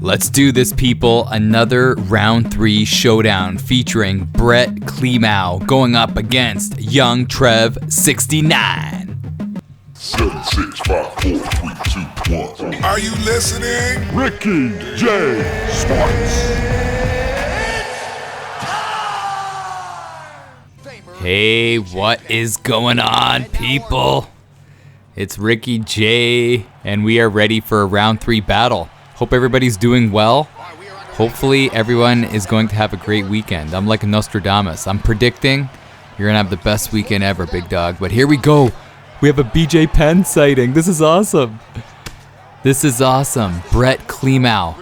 Let's do this, people. Another round 3 showdown featuring Brettklimow going up against Young Trev 69. 7, 6, 5, 4, 3, 2, 1. Are you listening? Ricky J. Sparks. Hey, what is going on, people? It's Ricky J, and we are ready for a round 3 battle. Hope everybody's doing well. Hopefully everyone is going to have a great weekend. I'm like a Nostradamus. I'm predicting you're gonna have the best weekend ever, big dog. But here we go. We have a BJ Penn sighting. This is awesome. This is awesome. Brettklimow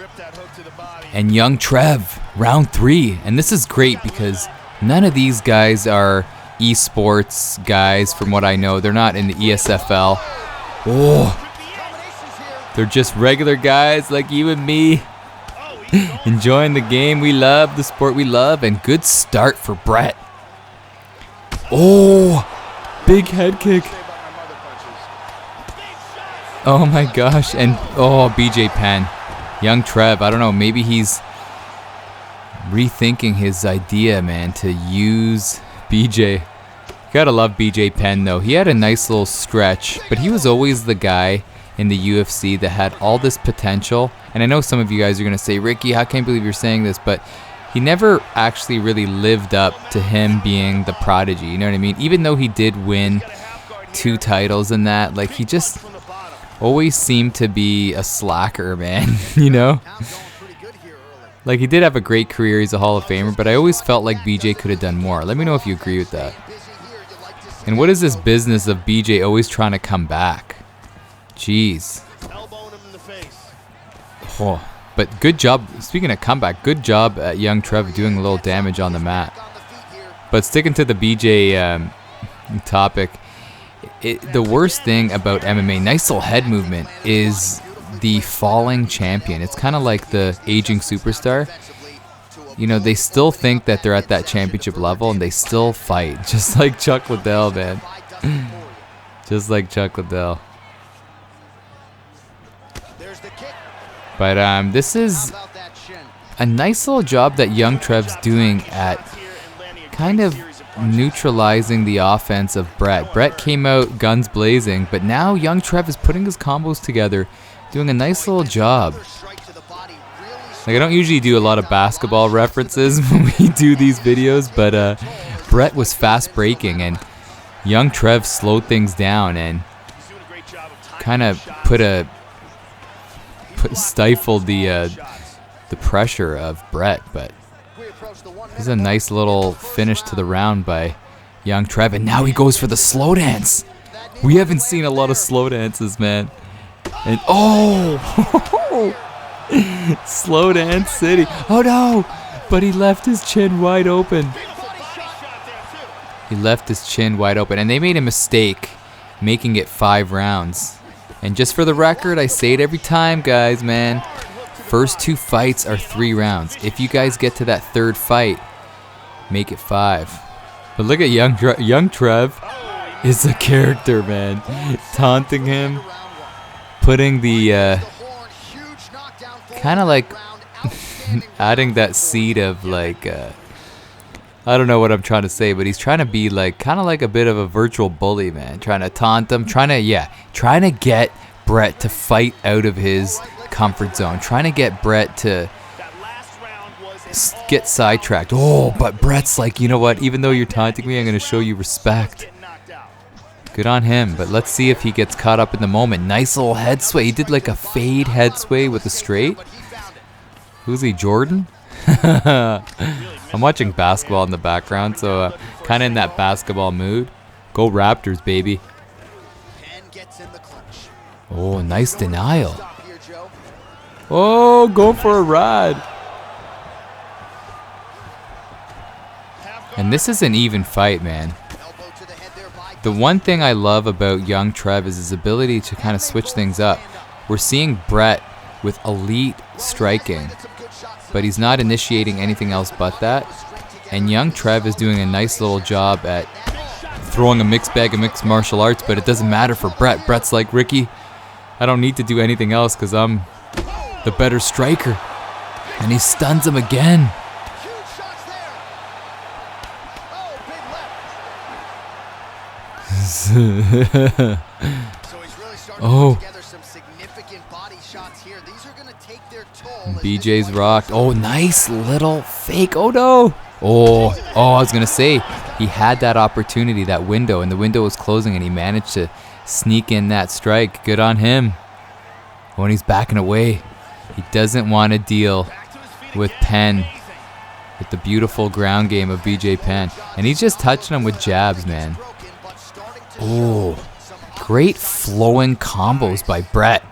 and Young Trev, round 3. And this is great because none of these guys are esports guys from what I know. They're not in the ESFL. Oh, they're just regular guys like you and me. Enjoying the game we love, the sport we love, and good start for Brett. Oh, big head kick. Oh my gosh, and oh, BJ Penn. Young Trev, I don't know, maybe he's rethinking his idea, man, to use BJ. Gotta love BJ Penn though. He had a nice little stretch, but he was always the guy in the UFC that had all this potential. And I know some of you guys are gonna say, Ricky, I can't believe you're saying this, but he never actually really lived up to him being the prodigy, you know what I mean? Even though he did win 2 titles and that, like, he just always seemed to be a slacker, man, you know? Like, he did have a great career, he's a Hall of Famer, but I always felt like BJ could have done more. Let me know if you agree with that. And what is this business of BJ always trying to come back? Jeez. Oh, but good job. Speaking of comeback, good job at Young Trev doing a little damage on the mat. But sticking to the BJ topic, the worst thing about MMA, nice little head movement, is the falling champion. It's kind of like the aging superstar. You know, they still think that they're at that championship level and they still fight. Just like Chuck Liddell, man. Just like Chuck Liddell. But this is a nice little job that Young Trev's doing at kind of neutralizing the offense of Brett. Brett came out guns blazing, but now Young Trev is putting his combos together, doing a nice little job. Like, I don't usually do a lot of basketball references when we do these videos, but Brett was fast breaking and Young Trev slowed things down and kind of stifled the pressure of Brett. But this is a nice little finish to the round by Young Trev, and now he goes for the slow dance. We haven't seen a lot of slow dances, man. And oh, slow dance city. Oh no, but he left his chin wide open. He left his chin wide open, and they made a mistake making it 5 rounds. And just for the record, I say it every time, guys, man. First 2 fights are 3 rounds. If you guys get to that 3rd fight, make it 5. But look at Young Trev is a character, man. Taunting him, putting the kind of like adding that seed of like I don't know what I'm trying to say, but he's trying to be like kind of like a bit of a virtual bully, man. Trying to taunt him, trying to get Brett to fight out of his comfort zone, trying to get Brett to get sidetracked. Oh, but Brett's like, you know what? Even though you're taunting me, I'm going to show you respect. Good on him, but let's see if he gets caught up in the moment. Nice little head sway. He did like a fade head sway with a straight. Who's he, Jordan? I'm watching basketball in the background, so kind of in that basketball mood. Go Raptors, baby. Oh, nice denial. Oh, going for a ride. And this is an even fight, man. The one thing I love about Young Trev is his ability to kind of switch things up. We're seeing Brett with elite striking, but he's not initiating anything else but that. And Young Trev is doing a nice little job at throwing a mixed bag of mixed martial arts, but it doesn't matter for Brett. Brett's like, Ricky, I don't need to do anything else because I'm the better striker. And he stuns him again. Oh. BJ's rocked. Oh, nice little fake. Oh, no. Oh, I was going to say, he had that opportunity, that window, and the window was closing, and he managed to sneak in that strike. Good on him. When he's backing away, he doesn't want to deal with Penn, with the beautiful ground game of BJ Penn. And he's just touching him with jabs, man. Oh, great flowing combos by Brett.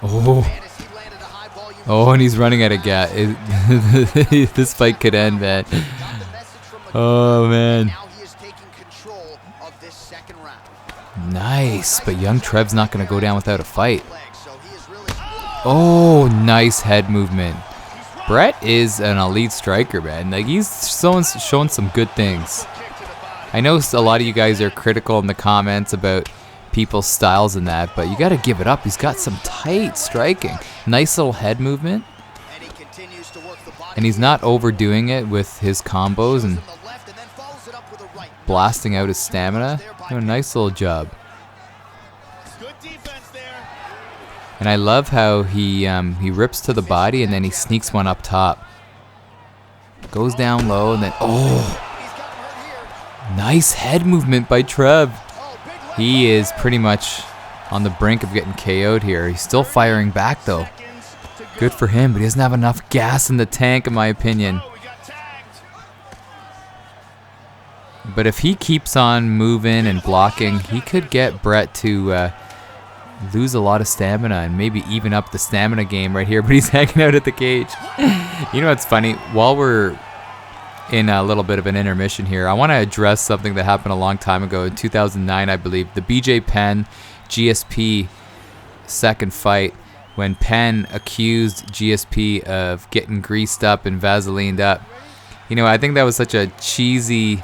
Oh, and he's running out of gas. This fight could end, man. Oh, man. Nice, but young Trev's not going to go down without a fight. Oh, nice head movement. Brett is an elite striker, man. Like, he's showing some good things. I know a lot of you guys are critical in the comments about people's styles and that, but you got to give it up. He's got some tight striking. Nice little head movement. And he's not overdoing it with his combos and blasting out his stamina. Doing a nice little job. And I love how he rips to the body and then he sneaks one up top. Goes down low and then, nice head movement by Trev. He is pretty much on the brink of getting KO'd here. He's still firing back though. Good for him, but he doesn't have enough gas in the tank in my opinion. But if he keeps on moving and blocking, he could get Brett to lose a lot of stamina and maybe even up the stamina game right here. But he's hanging out at the cage. You know what's funny? While we're in a little bit of an intermission here, I want to address something that happened a long time ago in 2009, I believe. The BJ Penn GSP second fight, when Penn accused GSP of getting greased up and vaselined up. You know, I think that was such a cheesy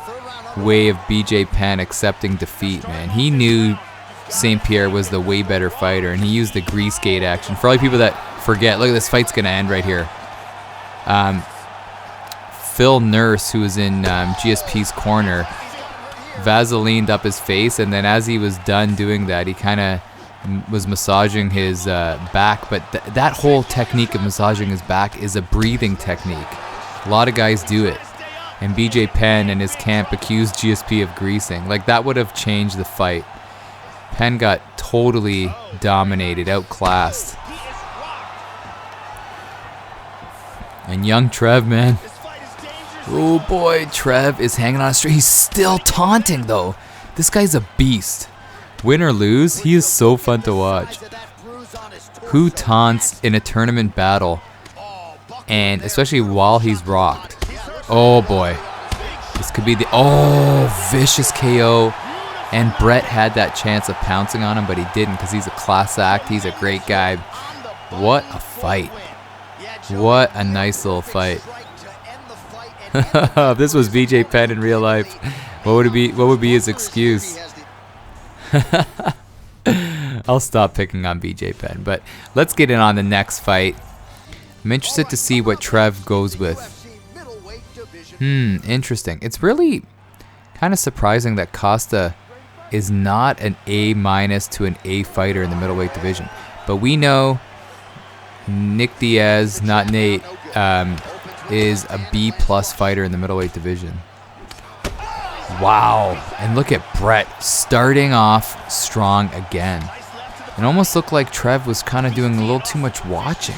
way of BJ Penn accepting defeat, man. He knew St. Pierre was the way better fighter, and he used the grease gate action. For all you people that forget, look, this fight's going to end right here. Phil Nurse, who was in GSP's corner, vaselined up his face, and then as he was done doing that, he kind of was massaging his back. But that whole technique of massaging his back is a breathing technique. A lot of guys do it. And BJ Penn and his camp accused GSP of greasing. Like, that would have changed the fight. Penn got totally dominated, outclassed. And young Trev, man. Oh boy, Trev is hanging on a string. He's still taunting though. This guy's a beast. Win or lose, he is so fun to watch. Who taunts in a tournament battle, and especially while he's rocked? Oh boy. This could be the vicious KO. And Brett had that chance of pouncing on him, but he didn't because he's a class act. He's a great guy. What a fight. What a nice little fight. If this was BJ Penn in real life, what would it be? What would be his excuse? I'll stop picking on BJ Penn, but let's get in on the next fight. I'm interested to see what Trev goes with. Interesting. It's really kind of surprising that Costa is not an A- to an A fighter in the middleweight division, but we know Nick Diaz, not Nate, is a B+ fighter in the middleweight division. Wow. And look at Brett starting off strong again. It almost looked like Trev was kind of doing a little too much watching.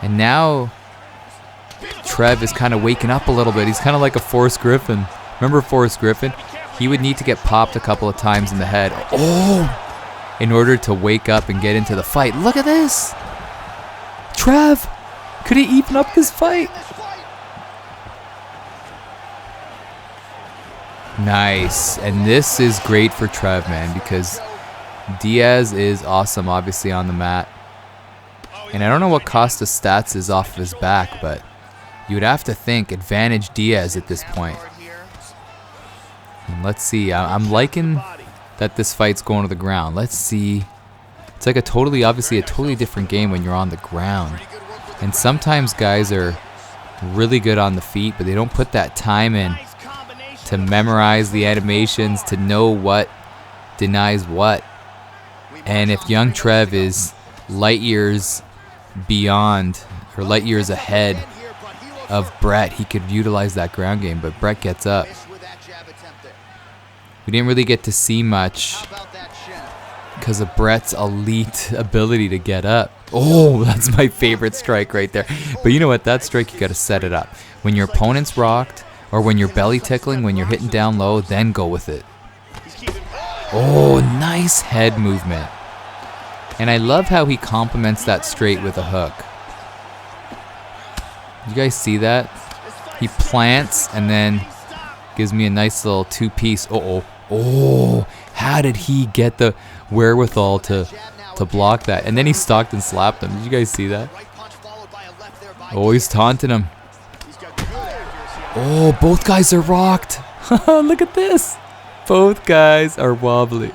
And now Trev is kind of waking up a little bit. He's kind of like a Forrest Griffin. Remember Forrest Griffin? He would need to get popped a couple of times in the head in order to wake up and get into the fight. Look at this. Trev, could he even up this fight? Nice. And this is great for Trev, man, because Diaz is awesome, obviously, on the mat. And I don't know what Costa's stats is off of his back, but you would have to think advantage Diaz at this point. And let's see. I'm liking that this fight's going to the ground. Let's see It's like obviously a totally different game when you're on the ground. And sometimes guys are really good on the feet, but they don't put that time in to memorize the animations, to know what denies what. And if young Trev is light years beyond, or light years ahead of Brett, he could utilize that ground game, but Brett gets up. We didn't really get to see much because of Brett's elite ability to get up. Oh, that's my favorite strike right there. But you know what? That strike, you got to set it up. When your opponent's rocked, or when you're belly tickling, when you're hitting down low, then go with it. Oh, nice head movement. And I love how he complements that straight with a hook. You guys see that? He plants and then gives me a nice little two-piece. Oh, how did he get the wherewithal to block that? And then he stalked and slapped him. Did you guys see that? Oh, he's taunting him. Oh, both guys are rocked. Look at this. Both guys are wobbly.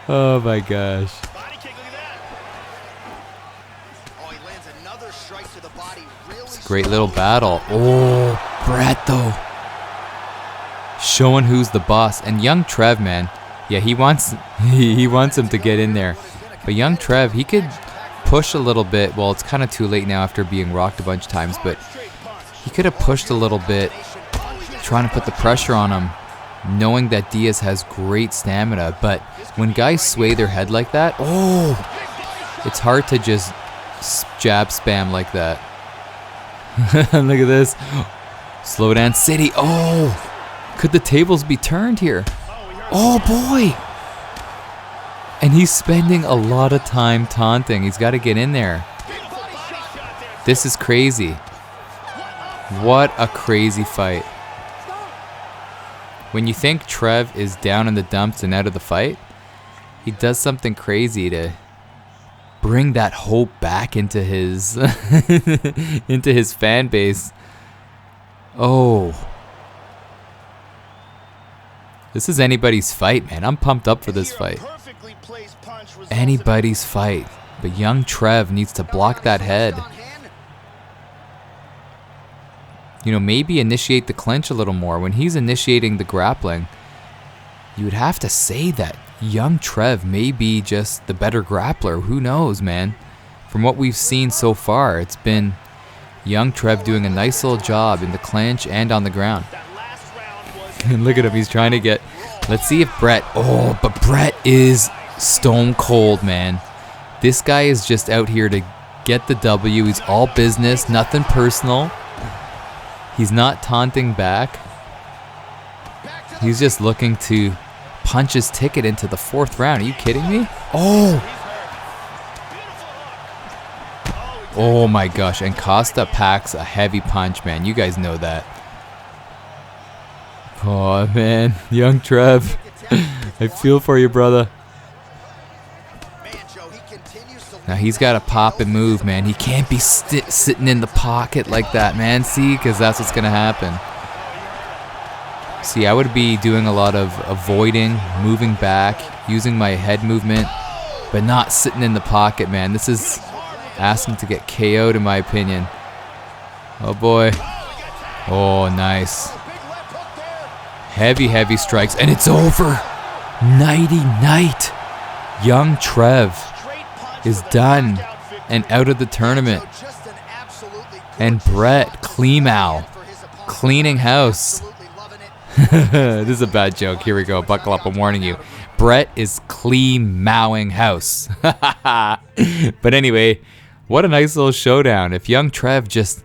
Oh my gosh. It's a great little battle. Oh, Brett though. Showing who's the boss. And young Trev, man. Yeah, he wants him to get in there. But young Trev, he could push a little bit. Well, it's kind of too late now after being rocked a bunch of times, but he could have pushed a little bit, trying to put the pressure on him, knowing that Diaz has great stamina. But when guys sway their head like that, oh, it's hard to just jab spam like that. Look at this. Slow down City. Oh, could the tables be turned here? Oh boy. And he's spending a lot of time taunting. He's got to get in there. This is crazy. What a crazy fight. When you think Trev is down in the dumps and out of the fight, he does something crazy to bring that hope back into his into his fan base. Oh. This is anybody's fight, man. I'm pumped up for this fight. Anybody's fight. But young Trev needs to block that head. You know, maybe initiate the clinch a little more. When he's initiating the grappling, you would have to say that young Trev may be just the better grappler. Who knows, man? From what we've seen so far, it's been young Trev doing a nice little job in the clinch and on the ground. And look at him, he's trying to get... Let's see if Brett... Oh, but Brett is stone cold, man. This guy is just out here to get the W. He's all business, nothing personal. He's not taunting back. He's just looking to punch his ticket into the 4th round. Are you kidding me? Oh! Oh my gosh, and Costa packs a heavy punch, man. You guys know that. Oh man, young Trev. I feel for you, brother. Now he's got to pop and move, man. He can't be sitting in the pocket like that, man. See, because that's what's going to happen. See, I would be doing a lot of avoiding, moving back, using my head movement, but not sitting in the pocket, man. This is asking to get KO'd, in my opinion. Oh boy. Oh, nice. Heavy, heavy strikes, and it's over. Nighty night. Young Trev is done and out of the tournament. And Brettklimow cleaning house. This is a bad joke. Here we go. Buckle up. I'm warning you. Brett is Klimowing house. But anyway, what a nice little showdown. If young Trev just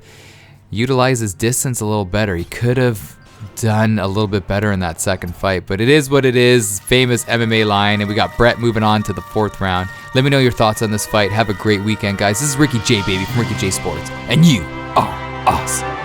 utilizes distance a little better, he could have done a little bit better in that second fight. But it is what it is. Famous MMA line. And we got Brett moving on to the 4th round. Let me know your thoughts on this fight. Have a great weekend, guys. This is Ricky J, baby, from Ricky J Sports. And you are awesome.